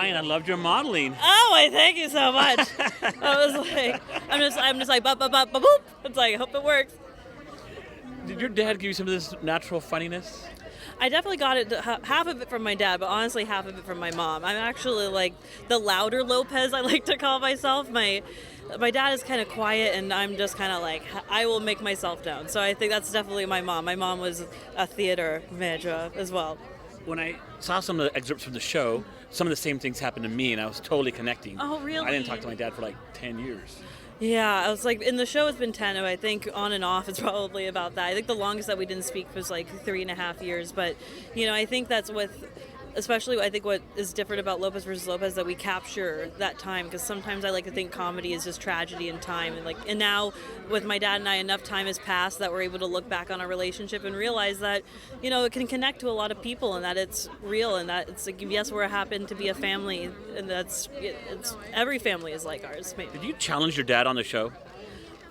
fine. I loved your modeling. Oh, I thank you so much. I was like, I'm just like, boop. It's like, I hope it works. Did your dad give you some of this natural funniness? I definitely got it, half of it from my dad, but honestly half of it from my mom. I'm actually like the louder Lopez, I like to call myself. My dad is kind of quiet, and I'm just kind of like, I will make myself known. So I think that's definitely my mom. My mom was a theater major as well. When I saw some of the excerpts from the show, some of the same things happened to me, and I was totally connecting. Oh, really? I didn't talk to my dad for like 10 years. Yeah, I was like, in the show it's been 10, and I think on and off it's probably about that. I think the longest that we didn't speak was like 3.5 years, but, I think that's especially I think what is different about Lopez versus Lopez, that we capture that time, because sometimes I like to think comedy is just tragedy and time, and now with my dad and I, enough time has passed that we're able to look back on our relationship and realize that it can connect to a lot of people, and that it's real, and that it's like, yes, we're happen to be a family, and it's every family is like ours. Maybe. Did you challenge your dad on the show?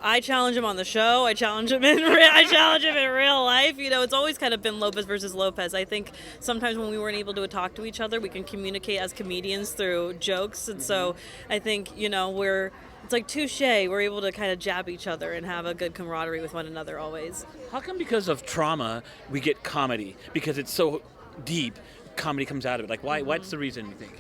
I challenge him on the show. I challenge him in real life. It's always kind of been Lopez versus Lopez. I think sometimes when we weren't able to talk to each other, we can communicate as comedians through jokes. And so I think, it's like touche. We're able to kind of jab each other and have a good camaraderie with one another always. How come because of trauma we get comedy? Because it's so deep, comedy comes out of it. Like, why? What's the reason, you think?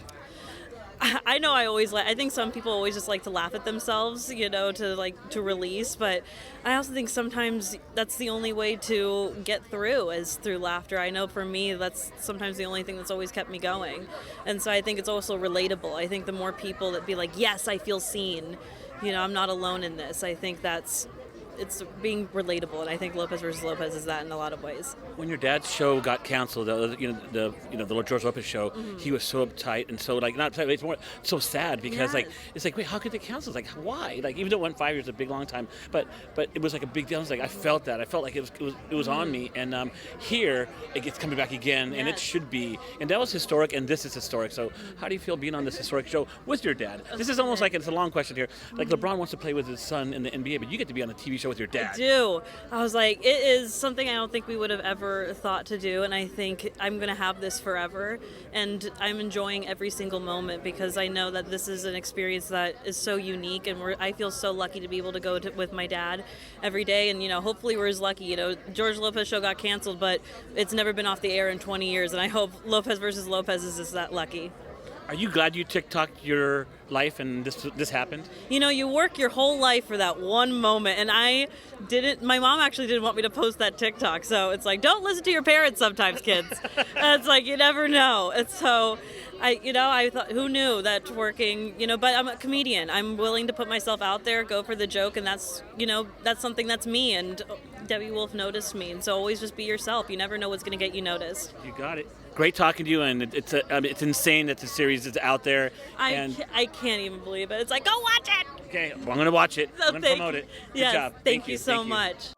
I know I think some people always just like to laugh at themselves, to release, but I also think sometimes that's the only way to get through is through laughter. I know for me, that's sometimes the only thing that's always kept me going. And so I think it's also relatable. I think the more people that be like, yes, I feel seen, I'm not alone in this. I think it's being relatable, and I think Lopez versus Lopez is that in a lot of ways. When your dad's show got canceled, the George Lopez show, he was so uptight and so not uptight, it's more so sad because it's like, wait, how could they cancel? It's like, why? Like, even though it went 5 years, a big long time, but it was like a big deal. I was like, I felt that. I felt like it was on me, and here it gets coming back again, and it should be. And that was historic, and this is historic. So how do you feel being on this historic show with your dad? This is almost like, it's a long question here. Like, LeBron wants to play with his son in the NBA, but you get to be on a TV show with your dad. I do. I was like, it is something I don't think we would have ever thought to do, and I think I'm going to have this forever, and I'm enjoying every single moment because I know that this is an experience that is so unique, and I feel so lucky to be able to go with my dad every day, and hopefully we're as lucky. George Lopez show got canceled, but it's never been off the air in 20 years, and I hope Lopez versus Lopez is just that lucky. Are you glad you TikToked your life and this happened? You work your whole life for that one moment, and my mom actually didn't want me to post that TikTok, so it's like, don't listen to your parents sometimes, kids. And it's like, you never know. And so I thought, who knew that working, but I'm a comedian. I'm willing to put myself out there, go for the joke, and that's something that's me, and Debbie Wolf noticed me, and so always just be yourself. You never know what's going to get you noticed. You got it. Great talking to you, and it's insane that the series is out there. I can't even believe it. It's like, go watch it! Okay, well, I'm going to watch it. So I'm going to promote it. Good yes, job. Thank you so much.